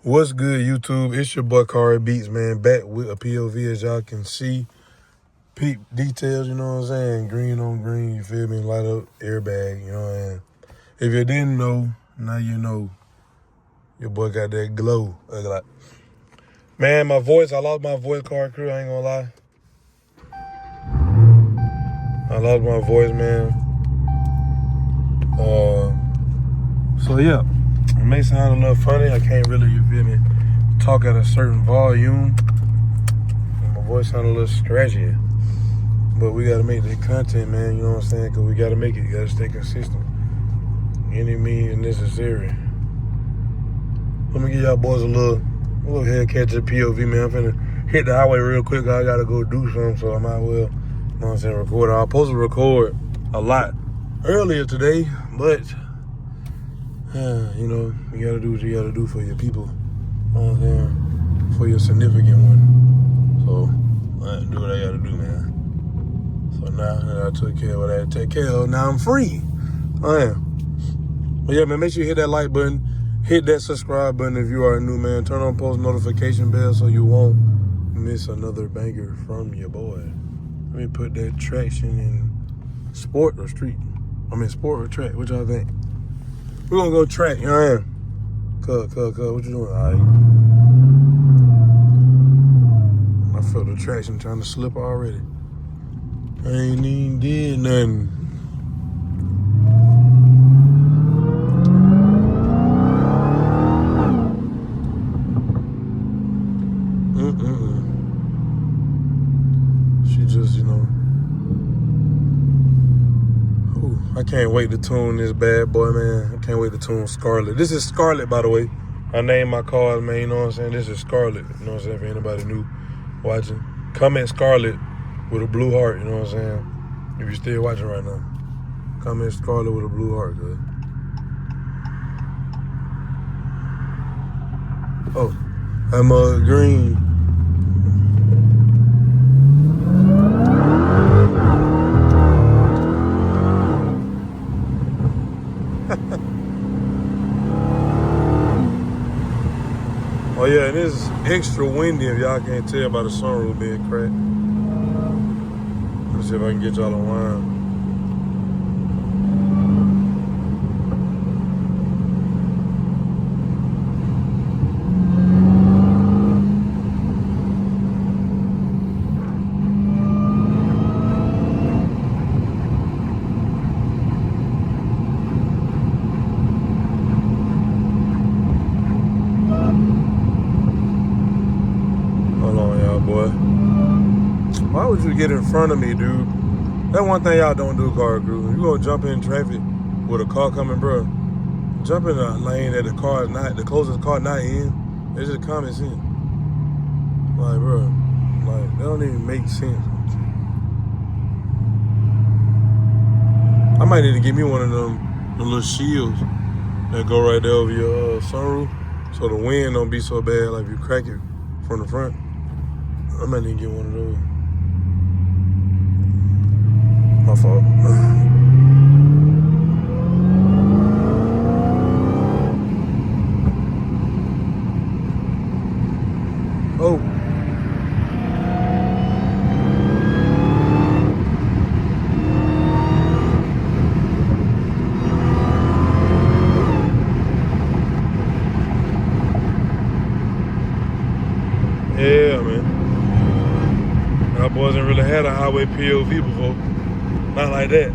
What's good, YouTube? It's your boy Kari Beats, man, back with a POV. As y'all can see, peep details, you know what I'm saying? Green on green, you feel me? Light up airbag, you know what I'm saying? If you didn't know, now you know. Your boy got that glow. Man, my voice, I lost my voice, Car Crew, I ain't gonna lie. I lost my voice, man. So yeah, it may sound a little funny. I can't really, you feel me, talk at a certain volume. My voice sound a little scratchy. But we gotta make that content, man, you know what I'm saying? Cause we gotta make it, you gotta stay consistent. Any means necessary. Let me give y'all boys a little HELLCAT POV, man. I'm finna hit the highway real quick. I gotta go do something, so I might well, you know what I'm saying, record. I was supposed to record a lot earlier today, but, you know, you gotta do what you gotta do for your people, you know what I'm saying, for your significant one. So, I do what I gotta do, man. So now that I took care of what I had to take care of, now I'm free. I am. But yeah, man, make sure you hit that like button. Hit that subscribe button if you are new, man. Turn on post notification bell so you won't miss another banger from your boy. Let me put that traction in sport or street. I mean sport or track. What y'all think? We're gonna go track, you know what I am? Cut. What you doing? All right. I felt the traction trying to slip already. I ain't even did nothing. She just, you know. Ooh, I can't wait to tune this bad boy, man. I can't wait to tune Scarlet. This is Scarlet, by the way. I named my cars, man, you know what I'm saying? This is Scarlet, you know what I'm saying? For anybody new watching. Comment Scarlet with a blue heart, you know what I'm saying? If you're still watching right now. Comment Scarlet with a blue heart, good. Oh, I'm green. Oh yeah, and it's extra windy if y'all can't tell by the sunroof being cracked. Let me see if I can get y'all online. Boy, why would you get in front of me, dude? That's one thing y'all don't do, car crew. You gonna jump in traffic with a car coming, bro. Jump in a lane that the closest car not in. It's just common sense. Like, bro, like that don't even make sense. I might need to get me one of them little shields that go right there over your sunroof, so the wind don't be so bad. Like if you crack it from the front. I might need to get one of those. My fault. Oh. Yeah, man. I wasn't really had a highway POV before. Not like that.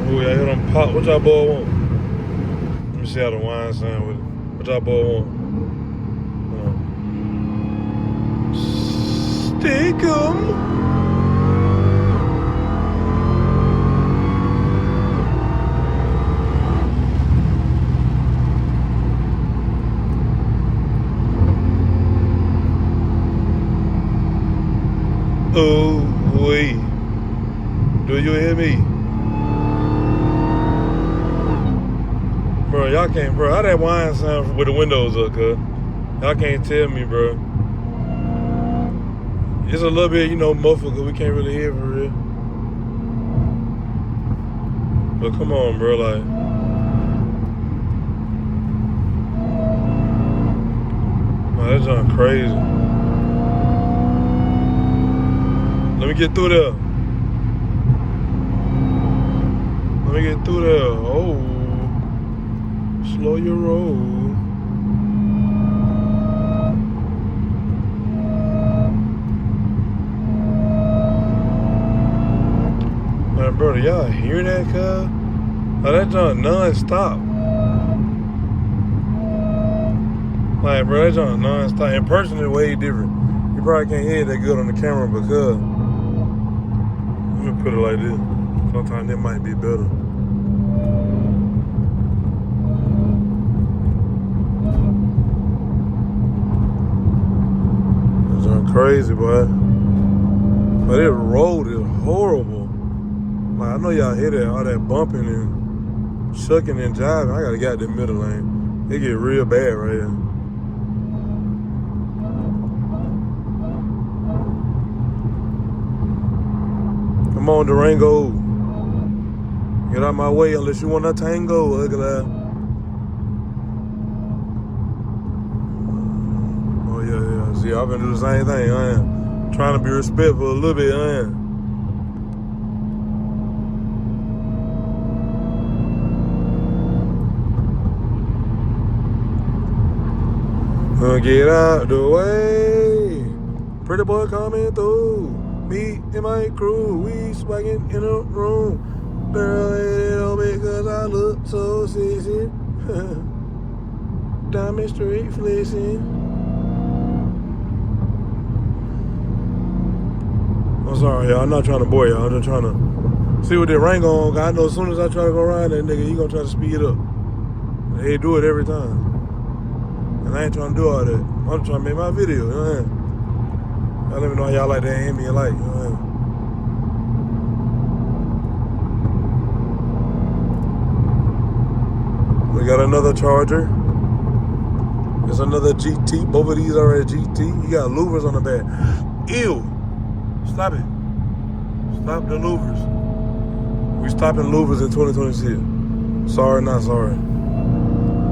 Oh, yeah, hit them pop. What y'all boy want? Let me see how the wine sound with it. What y'all boy want? Stick 'em. Oh, wait. Do you hear me? Bro, y'all can't, bro. How that wine sound with the windows up, cuz? Y'all can't tell me, bro. It's a little bit, muffled, cause we can't really hear for real. But come on, bro, like. Oh, that's just crazy. Let me get through there. Let me get through there. Oh. Slow your roll. Man, bro, do y'all hear that, cuz? Oh, that junk non-stop. Like, bro, that junk non-stop. In person, it's way different. You probably can't hear it that good on the camera because, let me put it like this. Sometimes it might be better. That junk crazy, boy. But it road is horrible. Like, I know y'all hear that, all that bumping and shucking and jiving. I gotta get out the middle lane. It get real bad right here. Come on, Durango. Get out my way unless you want a tango, ugly ass. Oh, yeah. See, I've been doing the same thing, trying to be respectful a little bit, Get out the way. Pretty boy coming through. Me and my crew, we swagging in a room. Girl, it on me cause I look so sexy. Diamond straight flexing. I'm sorry, y'all. I'm not trying to bore y'all. I'm just trying to see what that rain on. I know as soon as I try to go around that nigga, he gonna try to speed up. They do it every time. And I ain't trying to do all that. I'm just trying to make my video, Y'all let me know how y'all like that ambient light, We got another Charger. There's another GT. Both of these are at GT. You got louvers on the back. Ew. Stop it. Stop the louvers. We stopping louvers in 2026. Sorry, not sorry.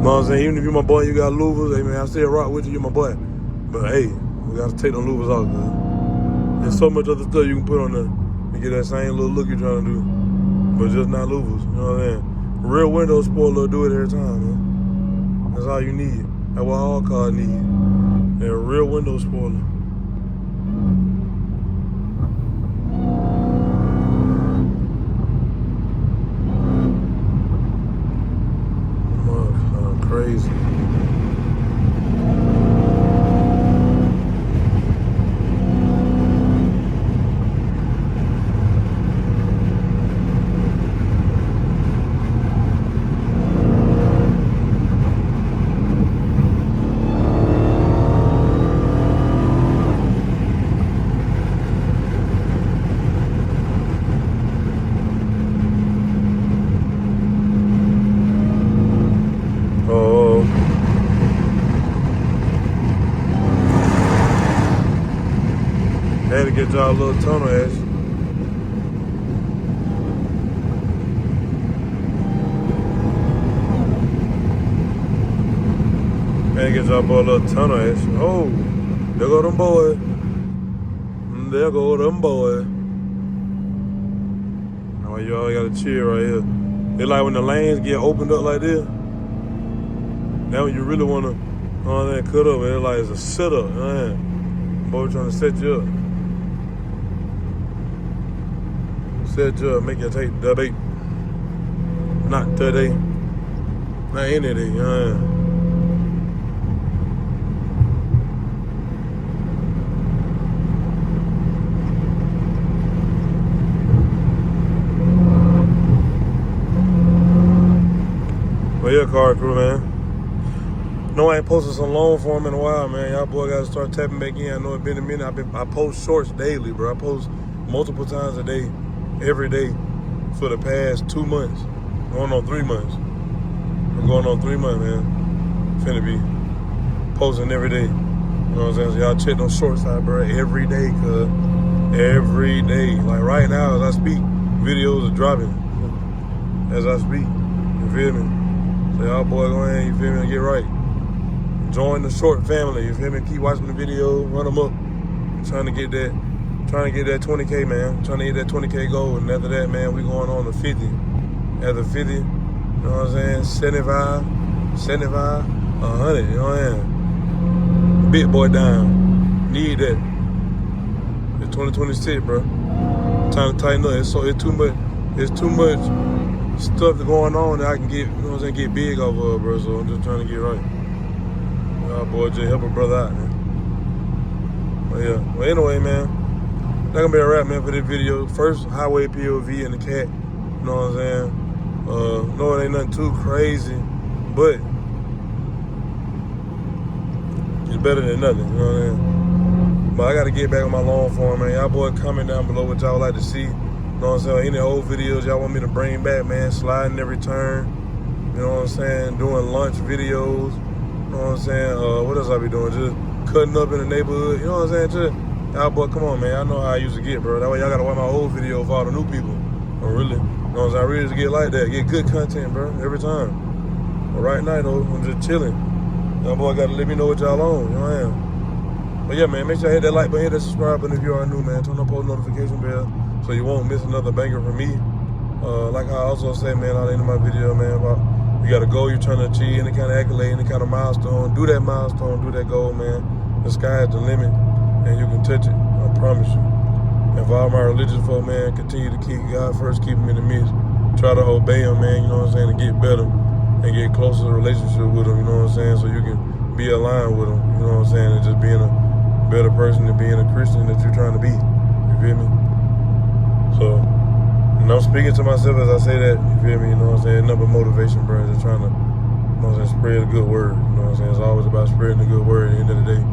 You know what I'm saying? Even if you're my boy, you got louvers. Hey, man, I still rock with you. You're my boy. But, hey, we got to take them louvers off, man. There's so much other stuff you can put on there to get that same little look you're trying to do. But just not louvers. You know what I'm saying? Real window spoiler do it every time, man. That's all you need. That's what all cars need. A real window spoiler. Crazy. Had to get y'all a little tunnel action. Had to get y'all a little tunnel action. Oh, there go them boys. There go them boys. Oh, y'all gotta chill right here. It's like when the lanes get opened up like this. Now when you really wanna, cut up, it's like it's a sit-up, Boy trying to set you up. Set you up, make you take the bait. Not today. Not any day, Well, yeah, car crew, man. No, I ain't posted some long form in a while, man. Y'all boy gotta start tapping back in. I know it's been a minute. I post shorts daily, bro. I post multiple times a day, every day, for the past 2 months. Going on 3 months. We're going on 3 months, man. Finna be posting every day. You know what I'm saying? So y'all check those shorts out, bro, every day, cuz. Every day. Like right now, as I speak, videos are dropping as I speak. You feel me? So y'all boy go ahead, you feel me, and get right. Join the short family, you feel me? Keep watching the video, run them up. Trying to get that 20K, man. Trying to get that 20K goal. And after that, man, we going on to 50. After 50, you know what I'm saying? 75, 100, you know what I'm saying? Big boy down. Need that. It's 2026, bro. Time to tighten up. It's too much stuff going on that I can get, you know what I'm saying, get big off of, bro. So I'm just trying to get right. Y'all boy, just help a brother out, man. But yeah. Well, anyway, man. That's gonna be a wrap, man, for this video. First, highway POV and the cat. You know what I'm saying? No, it ain't nothing too crazy, but it's better than nothing, you know what I'm saying? But I gotta get back on my long form, man. Y'all boy, comment down below what y'all like to see. You know what I'm saying? Any old videos y'all want me to bring back, man. Sliding every turn. You know what I'm saying? Doing lunch videos. You know what I'm saying? What else I be doing? Just cutting up in the neighborhood. You know what I'm saying? Just, y'all boy, come on, man. I know how I used to get, bro. That way y'all gotta watch my old video for all the new people. Oh, really? You know what I'm saying? I really just get like that. Get good content, bro, every time. But right now, though, I'm just chilling. Y'all boy gotta let me know what y'all on. You know what I am. But yeah, man, make sure you hit that like button, hit that subscribe button if you are new, man. Turn on post notification bell so you won't miss another banger from me. Like I also say, man, at the end of my video, man, about you got a goal you're trying to achieve, any kind of accolade, any kind of milestone. Do that milestone, do that goal, man. The sky is the limit, and you can touch it. I promise you. And for all my religious folk, man, continue to keep God first, keep him in the midst. Try to obey him, man, you know what I'm saying, and get better and get closer to a relationship with him, you know what I'm saying, so you can be aligned with him, you know what I'm saying, and just being a better person than being a Christian that you're trying to be. You feel me? So, and I'm speaking to myself as I say that, you feel me, you know what I'm saying, nothing but motivation, bro, just trying to, you know what I'm saying, spread a good word, you know what I'm saying, it's always about spreading a good word at the end of the day.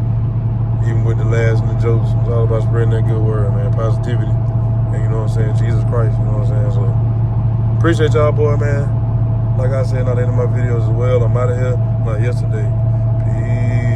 Even with the laughs and the jokes, it's all about spreading that good word, man, positivity, and you know what I'm saying, Jesus Christ, you know what I'm saying, so, appreciate y'all, boy, man. Like I said, not the end of my videos as well, I'm out of here, like yesterday. Peace.